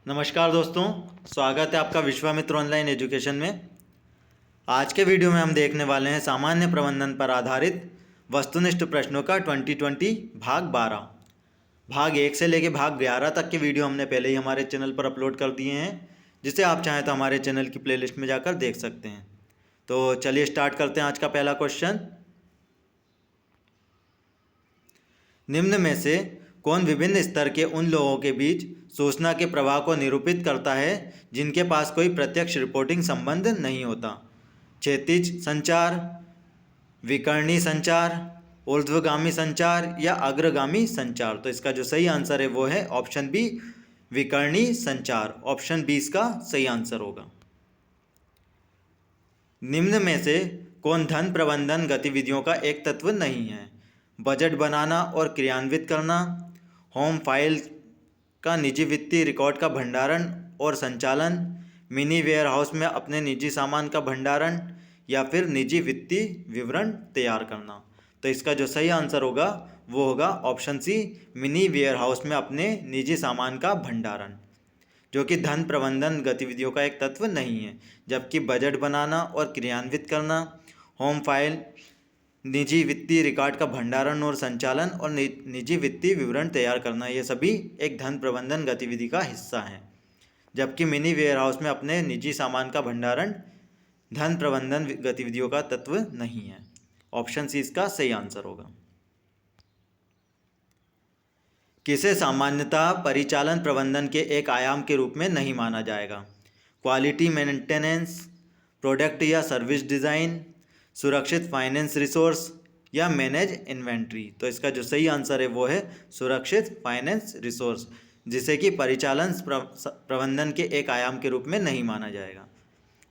नमस्कार दोस्तों, स्वागत है आपका विश्वामित्र ऑनलाइन एजुकेशन में। आज के वीडियो में हम देखने वाले हैं सामान्य प्रबंधन पर आधारित वस्तुनिष्ठ प्रश्नों का 2020 भाग 12। भाग 1 से लेकर भाग 11 तक के वीडियो हमने पहले ही हमारे चैनल पर अपलोड कर दिए हैं, जिसे आप चाहें तो हमारे चैनल की प्लेलिस्ट में जाकर देख सकते हैं। तो चलिए स्टार्ट करते हैं आज का पहला क्वेश्चन। निम्न में से कौन विभिन्न स्तर के उन लोगों के बीच सूचना के प्रवाह को निरूपित करता है जिनके पास कोई प्रत्यक्ष रिपोर्टिंग संबंध नहीं होता? क्षैतिज संचार, विकर्णी संचार, ऊर्ध्वगामी संचार या अग्रगामी संचार? तो इसका जो सही आंसर है वो है ऑप्शन बी, विकर्णी संचार। ऑप्शन बी इसका सही आंसर होगा। निम्न में से कौन धन प्रबंधन गतिविधियों का एक तत्व नहीं है? बजट बनाना और क्रियान्वित करना, होम फाइल का निजी वित्तीय रिकॉर्ड का भंडारण और संचालन, मिनी वेयर हाउस में अपने निजी सामान का भंडारण या फिर निजी वित्तीय विवरण तैयार करना? तो इसका जो सही आंसर होगा वो होगा option C, mini warehouse में अपने निजी सामान का भंडारण, जो कि धन प्रबंधन गतिविधियों का एक तत्व नहीं है। जबकि बजट बनाना और क्रियान्वित करना, होम फाइल, निजी वित्तीय रिकॉर्ड का भंडारण और संचालन और निजी वित्तीय विवरण तैयार करना, ये सभी एक धन प्रबंधन गतिविधि का हिस्सा हैं। जबकि मिनी वेयर हाउस में अपने निजी सामान का भंडारण धन प्रबंधन गतिविधियों का तत्व नहीं है। ऑप्शन सी इसका सही आंसर होगा। किसे सामान्यतः परिचालन प्रबंधन के एक आयाम के रूप में नहीं माना जाएगा? क्वालिटी मेंटेनेंस, प्रोडक्ट या सर्विस डिज़ाइन, सुरक्षित फाइनेंस रिसोर्स या मैनेज इन्वेंट्री? तो इसका जो सही आंसर है वो है सुरक्षित फाइनेंस रिसोर्स, जिसे कि परिचालन प्रबंधन के एक आयाम के रूप में नहीं माना जाएगा।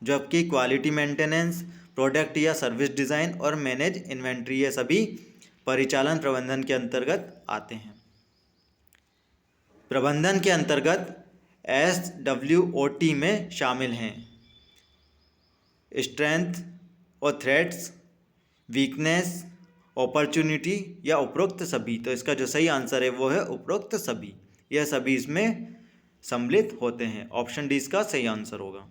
जबकि क्वालिटी मेंटेनेंस, प्रोडक्ट या सर्विस डिज़ाइन और मैनेज इन्वेंट्री ये सभी परिचालन प्रबंधन के अंतर्गत आते हैं। प्रबंधन के अंतर्गत SWOT में शामिल हैं स्ट्रेंथ और थ्रेट्स, वीकनेस, अपॉर्चुनिटी या उपरोक्त सभी? तो इसका जो सही आंसर है वो है उपरोक्त सभी। यह सभी इसमें सम्मिलित होते हैं। ऑप्शन डी इसका सही आंसर होगा।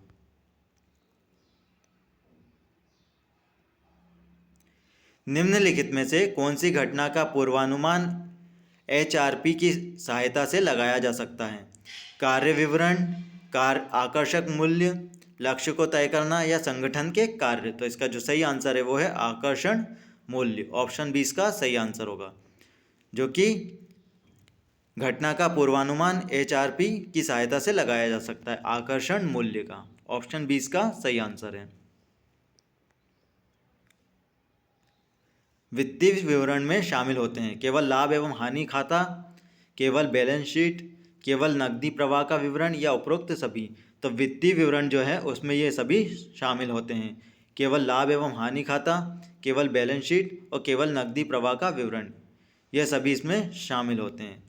निम्नलिखित में से कौन सी घटना का पूर्वानुमान HRP की सहायता से लगाया जा सकता है? कार्य विवरण, कार्य आकर्षक मूल्य, लक्ष्य को तय करना या संगठन के कार्य? तो इसका जो सही आंसर है वो है आकर्षण मूल्य। ऑप्शन बी इसका सही आंसर होगा, जो कि घटना का पूर्वानुमान HRP की सहायता से लगाया जा सकता है, आकर्षण मूल्य का। ऑप्शन बी इसका सही आंसर है। वित्तीय विवरण में शामिल होते हैं केवल लाभ एवं हानि खाता, केवल बैलेंस शीट, केवल नकदी प्रवाह का विवरण या उपरोक्त सभी? तो वित्तीय विवरण जो है उसमें ये सभी शामिल होते हैं, केवल लाभ एवं हानि खाता, केवल बैलेंस शीट और केवल नकदी प्रवाह का विवरण, यह सभी इसमें शामिल होते हैं।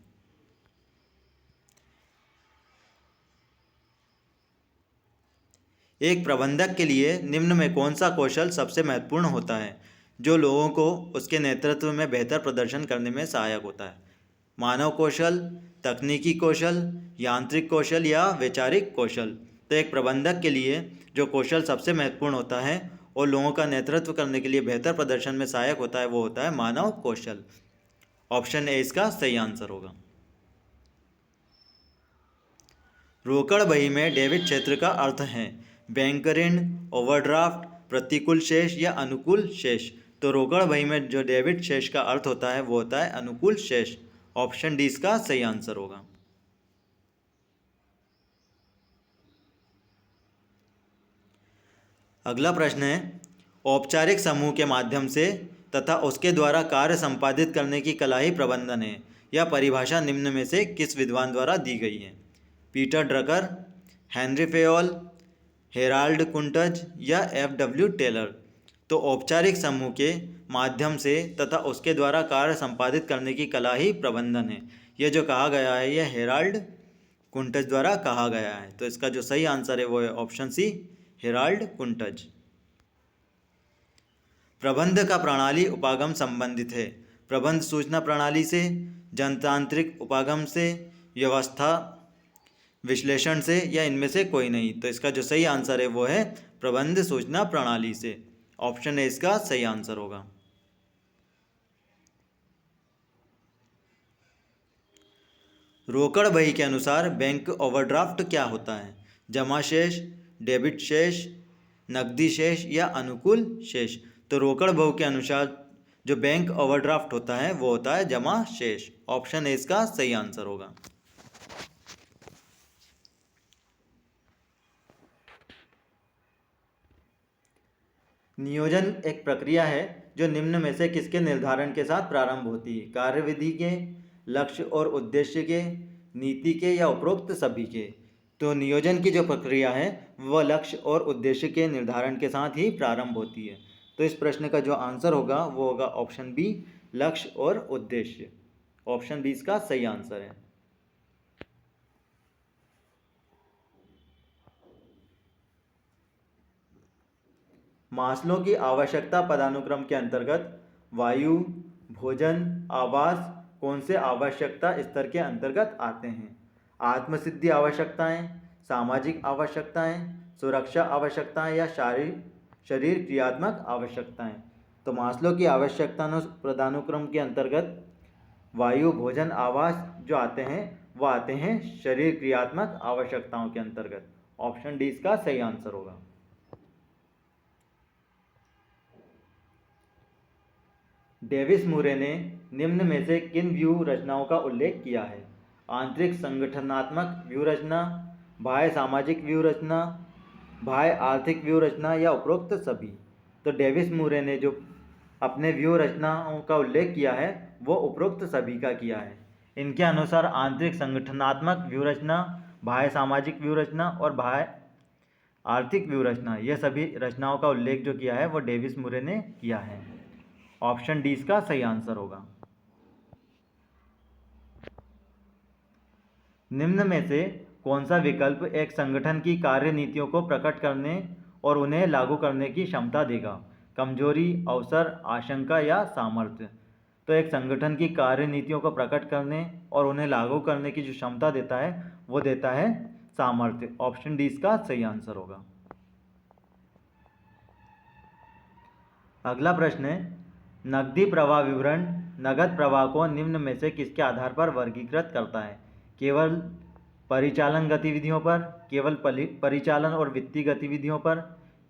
एक प्रबंधक के लिए निम्न में कौन सा कौशल सबसे महत्वपूर्ण होता है जो लोगों को उसके नेतृत्व में बेहतर प्रदर्शन करने में सहायक होता है? मानव कौशल, तकनीकी कौशल, यांत्रिक कौशल या वैचारिक कौशल? तो एक प्रबंधक के लिए जो कौशल सबसे महत्वपूर्ण होता है और लोगों का नेतृत्व करने के लिए बेहतर प्रदर्शन में सहायक होता है वो होता है मानव कौशल। ऑप्शन ए इसका सही आंसर होगा। रोकड़ बही में डेबिट क्षेत्र का अर्थ है बैंक ऋण, ओवरड्राफ्ट, प्रतिकूल शेष या अनुकूल शेष? तो रोकड़ बही में जो डेबिट शेष का अर्थ होता है वो होता है अनुकूल शेष। ऑप्शन डी इसका सही आंसर होगा। अगला प्रश्न है, औपचारिक समूह के माध्यम से तथा उसके द्वारा कार्य संपादित करने की कला ही प्रबंधन है। यह परिभाषा निम्न में से किस विद्वान द्वारा दी गई है? Peter Drucker, Henry Fayol, Harold Koontz या FW टेलर? तो औपचारिक समूह के माध्यम से तथा उसके द्वारा कार्य संपादित करने की कला ही प्रबंधन है, यह जो कहा गया है यह हेराल्ड कुंटज द्वारा कहा गया है। तो इसका जो सही आंसर है वो है ऑप्शन सी, हेराल्ड कुंटज। प्रबंध का प्रणाली उपागम संबंधित है। प्रबंध सूचना प्रणाली से, जनतांत्रिक उपागम से, व्यवस्था विश्लेषण से या इनमें से कोई नहीं। तो इसका जो सही आंसर है वो है प्रबंध सूचना प्रणाली से। ऑप्शन ए इसका सही आंसर होगा। रोकड़ बही के अनुसार बैंक ओवरड्राफ्ट क्या होता है? जमा शेष, डेबिट शेष, नकदी शेष या अनुकूल शेष। तो रोकड़ बही के अनुसार जो बैंक ओवरड्राफ्ट होता है वो होता है जमा शेष। ऑप्शन ए इसका सही आंसर होगा। नियोजन एक प्रक्रिया है जो निम्न में से किसके निर्धारण के साथ प्रारंभ होती है? कार्यविधि के, लक्ष्य और उद्देश्य के, नीति के या उपरोक्त सभी के। तो नियोजन की जो प्रक्रिया है वह लक्ष्य और उद्देश्य के निर्धारण के साथ ही प्रारंभ होती है। तो इस प्रश्न का जो आंसर होगा वो होगा ऑप्शन बी, लक्ष्य और उद्देश्य। ऑप्शन बी इसका सही आंसर है। मास्लो की आवश्यकता पदानुक्रम के अंतर्गत वायु, भोजन, आवास कौन से आवश्यकता स्तर के अंतर्गत आते हैं? आत्मसिद्धि आवश्यकताएं, सामाजिक आवश्यकताएं, सुरक्षा आवश्यकताएं या शरीर क्रियात्मक आवश्यकताएं। तो मास्लो की आवश्यकता पदानुक्रम के अंतर्गत वायु, भोजन, आवास जो आते हैं वो आते हैं शरीर क्रियात्मक आवश्यकताओं के अंतर्गत। ऑप्शन डी इसका सही आंसर होगा। डेविस मूरे ने निम्न में से किन व्यू रचनाओं का उल्लेख किया है? आंतरिक संगठनात्मक व्यू रचना, बाह्य सामाजिक व्यू रचना, बाह्य आर्थिक व्यू रचना या उपरोक्त सभी। तो डेविस मूरे ने जो अपने व्यू रचनाओं का उल्लेख किया है वो उपरोक्त सभी का किया है। इनके अनुसार आंतरिक संगठनात्मक व्यू रचना, बाह्य सामाजिक व्यू रचना और बाह्य आर्थिक व्यू रचना, ये सभी रचनाओं का उल्लेख जो किया है वो डेविस मूरे ने किया है। ऑप्शन डी इसका सही आंसर होगा। निम्न में से कौन सा विकल्प एक संगठन की कार्य नीतियों को प्रकट करने और उन्हें लागू करने की क्षमता देगा? कमजोरी, अवसर, आशंका या सामर्थ्य। तो एक संगठन की कार्य नीतियों को प्रकट करने और उन्हें लागू करने की जो क्षमता देता है वो देता है सामर्थ्य। ऑप्शन डी इसका सही आंसर होगा। अगला प्रश्न है, नकदी प्रवाह विवरण नकद प्रवाह को निम्न में से किसके आधार पर वर्गीकृत करता है? केवल परिचालन गतिविधियों पर, केवल परिचालन और वित्तीय गतिविधियों पर,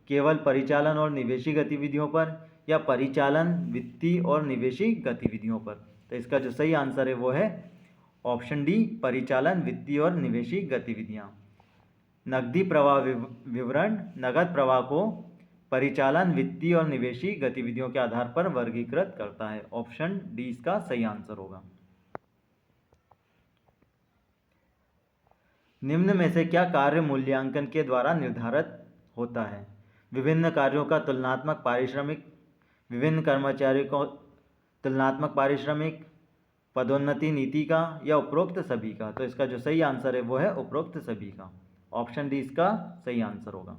केवल परिचालन और निवेशी गतिविधियों पर या परिचालन, वित्तीय और निवेशी गतिविधियों पर। तो इसका जो सही आंसर है वो है ऑप्शन डी, परिचालन, वित्तीय और निवेशी गतिविधियाँ। नकदी प्रवाह विवरण नकद प्रवाह को परिचालन, वित्तीय और निवेशी गतिविधियों के आधार पर वर्गीकृत करता है। ऑप्शन डी इसका सही आंसर होगा। निम्न में से क्या कार्य मूल्यांकन के द्वारा निर्धारित होता है? विभिन्न कार्यों का तुलनात्मक पारिश्रमिक, विभिन्न कर्मचारियों को तुलनात्मक पारिश्रमिक, पदोन्नति नीति का या उपरोक्त सभी का। तो इसका जो सही आंसर है वो है उपरोक्त सभी का। ऑप्शन डी इसका सही आंसर होगा।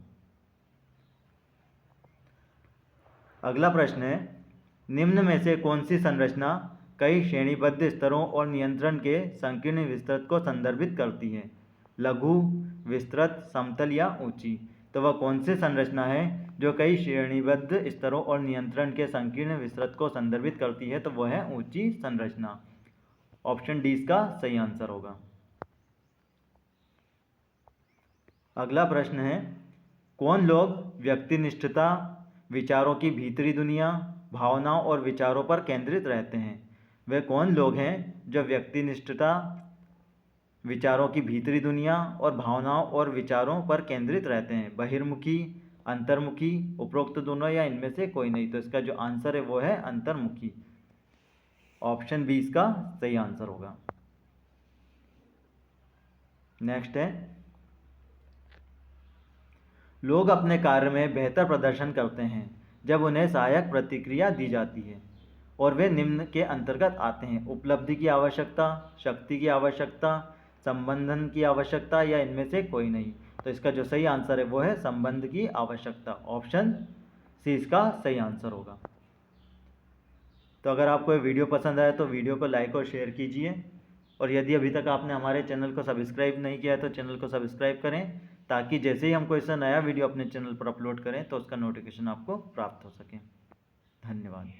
अगला प्रश्न है, निम्न में से कौन सी संरचना कई श्रेणीबद्ध स्तरों और नियंत्रण के संकीर्ण विस्तृत को संदर्भित करती है? लघु, विस्तृत, समतल या ऊंची। तो वह कौन सी संरचना है जो कई श्रेणीबद्ध स्तरों और नियंत्रण के संकीर्ण विस्तृत को संदर्भित करती है? तो वह है ऊंची संरचना। ऑप्शन डी इसका सही आंसर होगा। अगला प्रश्न है, कौन लोग व्यक्तिनिष्ठता, विचारों की भीतरी दुनिया, भावनाओं और विचारों पर केंद्रित रहते हैं? वे कौन लोग हैं जो व्यक्तिनिष्ठता, विचारों की भीतरी दुनिया और भावनाओं और विचारों पर केंद्रित रहते हैं? बहिर्मुखी, अंतर्मुखी, उपरोक्त दोनों या इनमें से कोई नहीं। तो इसका जो आंसर है वो है अंतर्मुखी। ऑप्शन बी इसका सही आंसर होगा। नेक्स्ट है, लोग अपने कार्य में बेहतर प्रदर्शन करते हैं जब उन्हें सहायक प्रतिक्रिया दी जाती है और वे निम्न के अंतर्गत आते हैं: उपलब्धि की आवश्यकता, शक्ति की आवश्यकता, संबंधन की आवश्यकता या इनमें से कोई नहीं। तो इसका जो सही आंसर है वो है संबंध की आवश्यकता। ऑप्शन सी इसका सही आंसर होगा। तो अगर आपको ये वीडियो पसंद आए तो वीडियो को लाइक और शेयर कीजिए और यदि अभी तक आपने हमारे चैनल को सब्सक्राइब नहीं किया है तो चैनल को सब्सक्राइब करें, ताकि जैसे ही हम कोई सा नया वीडियो अपने चैनल पर अपलोड करें तो उसका नोटिफिकेशन आपको प्राप्त हो सके। धन्यवाद।